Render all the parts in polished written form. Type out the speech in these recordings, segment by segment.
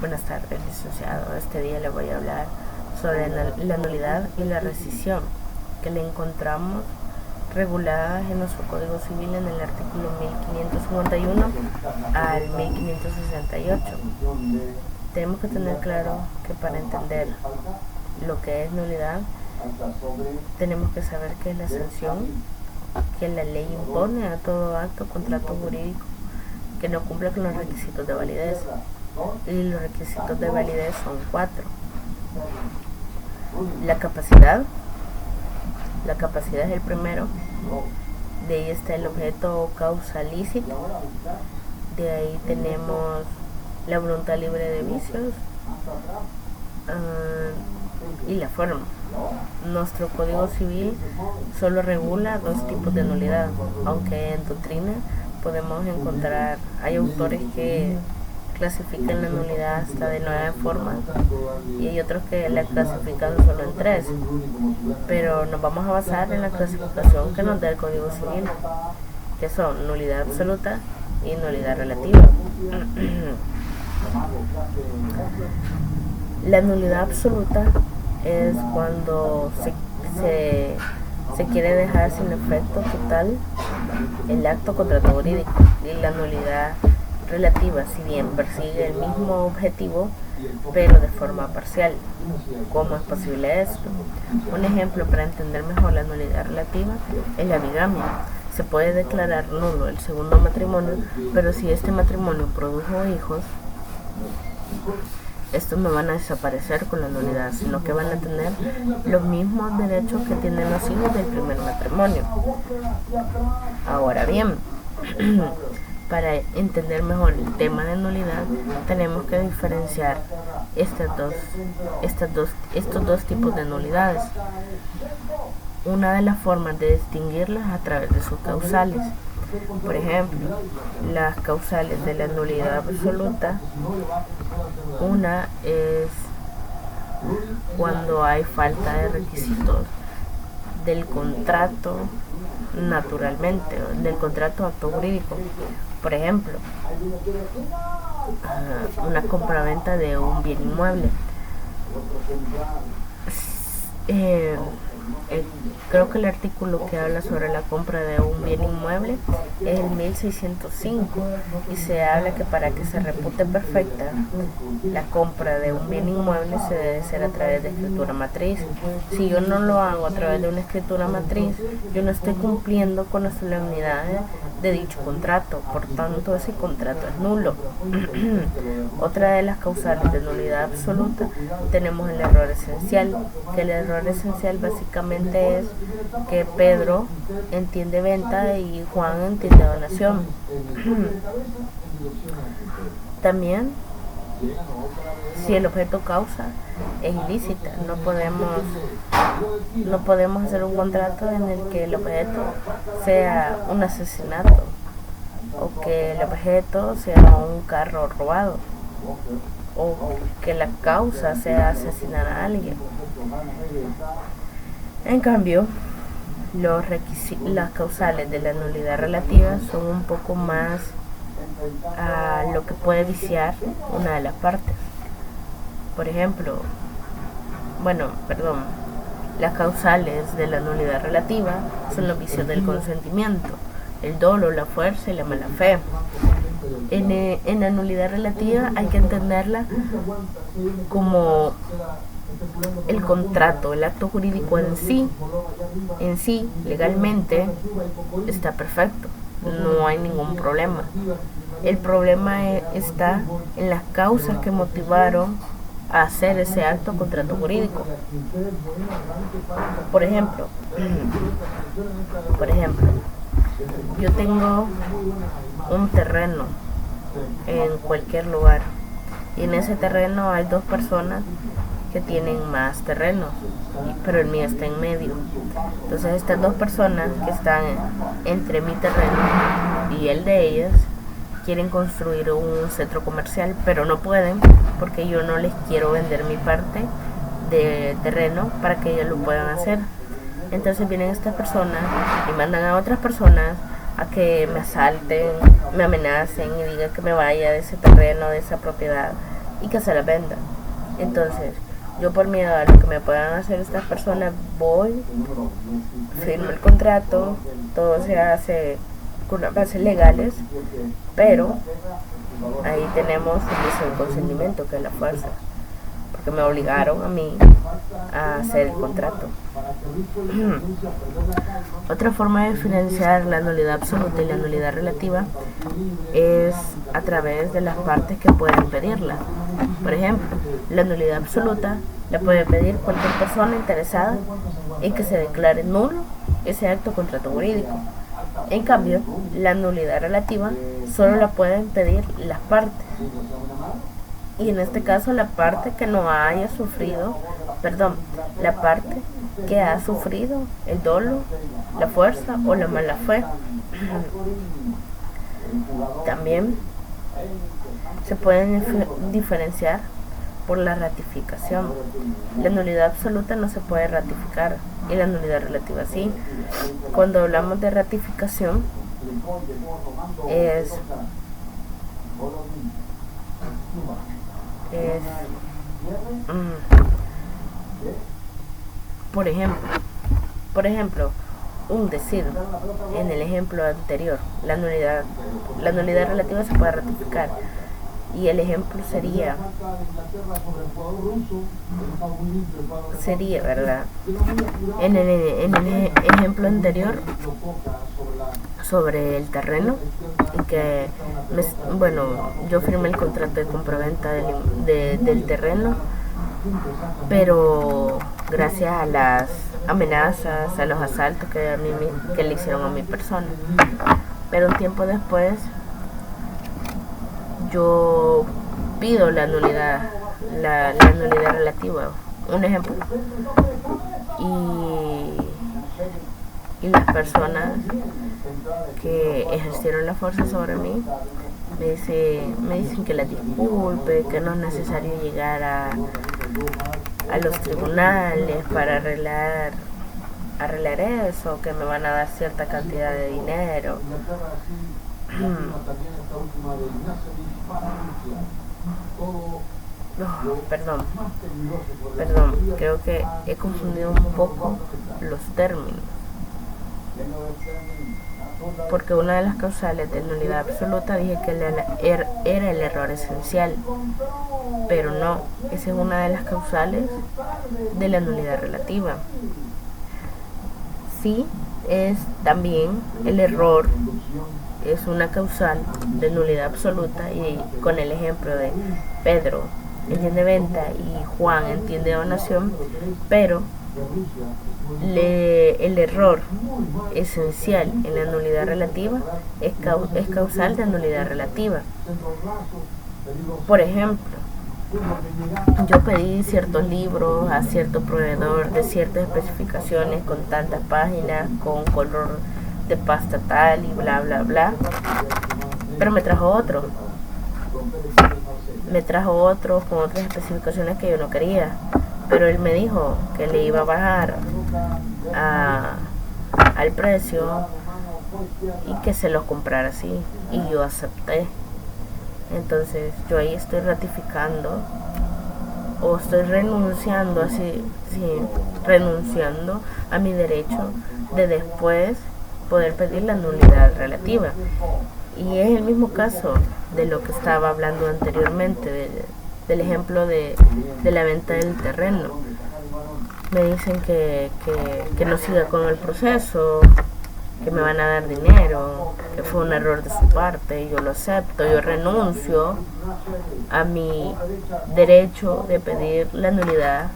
Buenas tardes, licenciado. Este día le voy a hablar sobre la nulidad y la rescisión, que le encontramos reguladas en nuestro Código Civil en el artículo 1551 al 1568. Tenemos que tener claro que para entender lo que es nulidad, tenemos que saber qué es la sanción que la ley impone a todo acto o contrato jurídico que no cumpla con los requisitos de validez. Y los requisitos de validez son 4. La capacidad es el primero. De ahí está el objeto o causa lícita. De ahí tenemos la voluntad libre de vicios y la forma. Nuestro Código Civil solo regula 2 tipos de nulidad, aunque en doctrina podemos encontrar, hay autores que clasifican la nulidad hasta de 9 formas y hay otros que la clasifican solo en 3, pero nos vamos a basar en la clasificación que nos da el Código Civil, que son nulidad absoluta y nulidad relativa. La nulidad absoluta es cuando se quiere dejar sin efecto total el acto contrato jurídico, y la nulidad relativa, si bien persigue el mismo objetivo, pero de forma parcial. ¿Cómo es posible esto? Un ejemplo para entender mejor la nulidad relativa es la bigamia. Se puede declarar nulo el segundo matrimonio, pero si este matrimonio produjo hijos, estos no van a desaparecer con la nulidad, sino que van a tener los mismos derechos que tienen los hijos del primer matrimonio. Ahora bien, para entender mejor el tema de nulidad, tenemos que diferenciar estos dos tipos de nulidades. Una de las formas de distinguirlas a través de sus causales. Por ejemplo, las causales de la nulidad absoluta, una es cuando hay falta de requisitos del contrato naturalmente, del contrato acto jurídico. Por ejemplo, una compraventa de un bien inmueble. Creo que el artículo que habla sobre la compra de un bien inmueble es el 1605 y se habla que para que se repute perfecta la compra de un bien inmueble se debe hacer a través de escritura matriz. Si yo no lo hago a través de una escritura matriz, yo no estoy cumpliendo con las solemnidades de dicho contrato, por tanto ese contrato es nulo. Otra de las causales de nulidad absoluta tenemos el error esencial, que el error esencial básicamente es que Pedro entiende venta y Juan entiende donación. También, si el objeto causa es ilícita, no podemos hacer un contrato en el que el objeto sea un asesinato o que el objeto sea un carro robado o que la causa sea asesinar a alguien. En cambio, las causales de la nulidad relativa son un poco más a lo que puede viciar una de las partes. Por ejemplo, las causales de la nulidad relativa son los vicios del consentimiento, el dolo, la fuerza y la mala fe. En la nulidad relativa hay que entenderla como el contrato, el acto jurídico en sí, legalmente está perfecto, no hay ningún problema. El problema está en las causas que motivaron a hacer ese acto contrato jurídico. Por ejemplo, yo tengo un terreno en cualquier lugar y en ese terreno hay 2 personas que tienen más terrenos, pero el mío está en medio. Entonces estas 2 personas que están entre mi terreno y el de ellas quieren construir un centro comercial, pero no pueden porque yo no les quiero vender mi parte de terreno para que ellos lo puedan hacer. Entonces vienen estas personas y mandan a otras personas a que me asalten, me amenacen y digan que me vaya de ese terreno, de esa propiedad, y que se las venda. Entonces, yo por miedo a lo que me puedan hacer estas personas, voy, firmo el contrato, todo se hace con unas bases legales, pero ahí tenemos el uso del consentimiento, que es la fuerza, porque me obligaron a mí a hacer el contrato. Otra forma de diferenciar la nulidad absoluta y la nulidad relativa es a través de las partes que pueden pedirla. Por ejemplo, la nulidad absoluta la puede pedir cualquier persona interesada en que se declare nulo ese acto contrato jurídico. En cambio, la nulidad relativa solo la pueden pedir las partes. Y en este caso, la parte que no haya sufrido, la parte que ha sufrido el dolo, la fuerza o la mala fe. También se pueden diferenciar por la ratificación. La nulidad absoluta no se puede ratificar y la nulidad relativa sí. Cuando hablamos de ratificación es por ejemplo, un decir, en el ejemplo anterior, la nulidad relativa se puede ratificar. Y el ejemplo sería, ¿verdad? En el ejemplo anterior sobre el terreno, y que, yo firmé el contrato de compraventa del terreno, pero gracias a las amenazas, a los asaltos que le hicieron a mi persona. Pero un tiempo después yo pido la nulidad relativa, un ejemplo, y las personas que ejercieron la fuerza sobre mí me dicen que las disculpe, que no es necesario llegar a los tribunales para arreglar eso, que me van a dar cierta cantidad de dinero. Perdón, creo que he confundido un poco los términos, porque una de las causales de nulidad absoluta dije que era el error esencial, pero no, esa es una de las causales de la nulidad relativa. Sí, es también el error, es una causal de nulidad absoluta, y con el ejemplo de Pedro entiende venta y Juan entiende donación, pero el error esencial en la nulidad relativa es causal de nulidad relativa. Por ejemplo, yo pedí ciertos libros a cierto proveedor de ciertas especificaciones, con tantas páginas, con color de pasta tal y bla bla bla, pero me trajo otros con otras especificaciones que yo no quería, pero él me dijo que le iba a bajar al precio y que se los comprara así, y yo acepté. Entonces yo ahí estoy ratificando o estoy renunciando a mi derecho de después poder pedir la nulidad relativa. Y es el mismo caso de lo que estaba hablando anteriormente, del ejemplo de la venta del terreno. Me dicen que no siga con el proceso, que me van a dar dinero, que fue un error de su parte, y yo lo acepto, yo renuncio a mi derecho de pedir la nulidad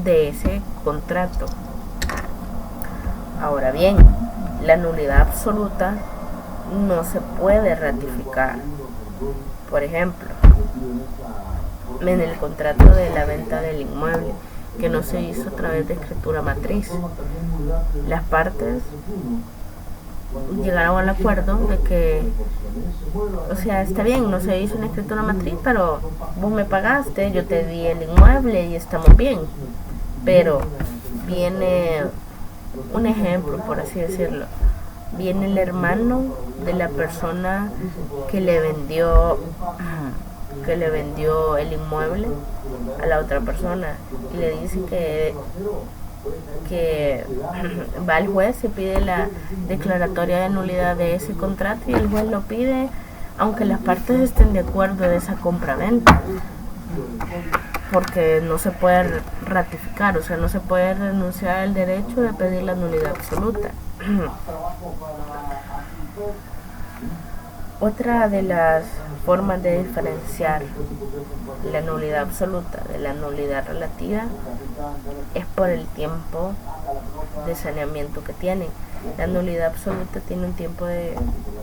de ese contrato. Ahora bien, la nulidad absoluta no se puede ratificar. Por ejemplo, en el contrato de la venta del inmueble, que no se hizo a través de escritura matriz, las partes llegaron al acuerdo de que, está bien, no se hizo una escritura matriz, pero vos me pagaste, yo te di el inmueble y estamos bien. Pero viene un ejemplo, por así decirlo, viene el hermano de la persona que le vendió que le vendió el inmueble a la otra persona y le dice que va al juez y pide la declaratoria de nulidad de ese contrato, y el juez lo pide aunque las partes estén de acuerdo de esa compra-venta, porque no se puede ratificar, o sea, no se puede renunciar al derecho de pedir la nulidad absoluta. Otra de las formas de diferenciar la nulidad absoluta de la nulidad relativa es por el tiempo de saneamiento que tienen. La nulidad absoluta tiene un tiempo de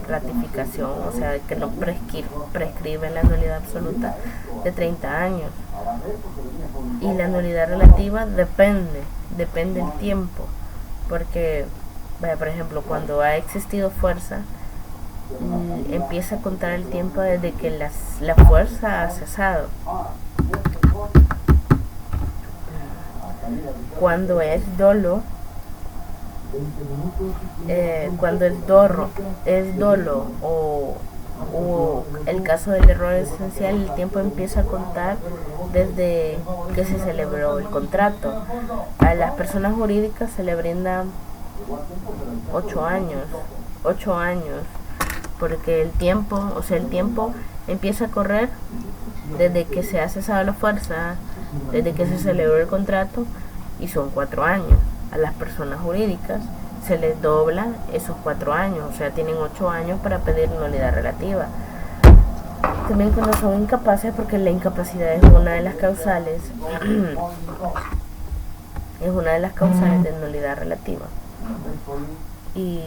ratificación, o sea, que no prescribe la nulidad absoluta de 30 años. Y la nulidad relativa depende del tiempo, porque, por ejemplo, cuando ha existido fuerza, empieza a contar el tiempo desde que la fuerza ha cesado. Cuando es dolo, o el caso del error esencial, el tiempo empieza a contar desde que se celebró el contrato. A las personas jurídicas se le brinda 8 años, porque el tiempo empieza a correr desde que se ha cesado la fuerza, desde que se celebró el contrato, y son 4 años. A las personas jurídicas se les dobla esos 4 años, o sea, tienen 8 años para pedir nulidad relativa. También cuando son incapaces, porque la incapacidad es una de las causales de nulidad relativa, y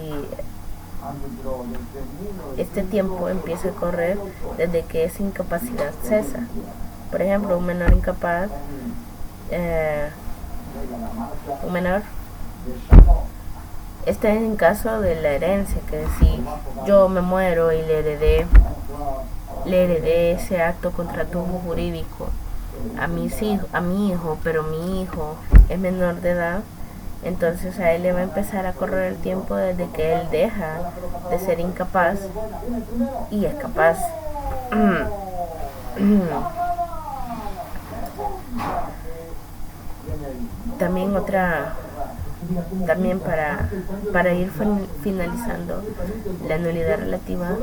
este tiempo empieza a correr desde que esa incapacidad cesa. Por ejemplo, un menor incapaz, este es en caso de la herencia, que si yo me muero y le heredé ese acto contratujo jurídico a mi hijo, pero mi hijo es menor de edad, entonces a él le va a empezar a correr el tiempo desde que él deja de ser incapaz y es capaz. También para ir finalizando, la nulidad relativa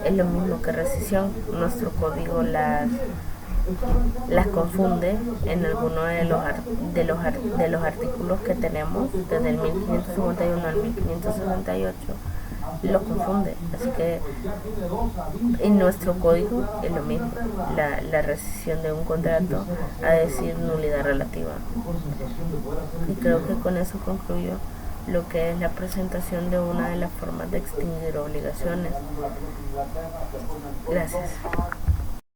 es lo mismo que rescisión. Nuestro código las confunde en alguno de los artículos que tenemos desde el 1551 al 1568, lo confunde, así que en nuestro código es lo mismo, la rescisión de un contrato a decir nulidad relativa. Y creo que con eso concluyo lo que es la presentación de una de las formas de extinguir obligaciones. Gracias.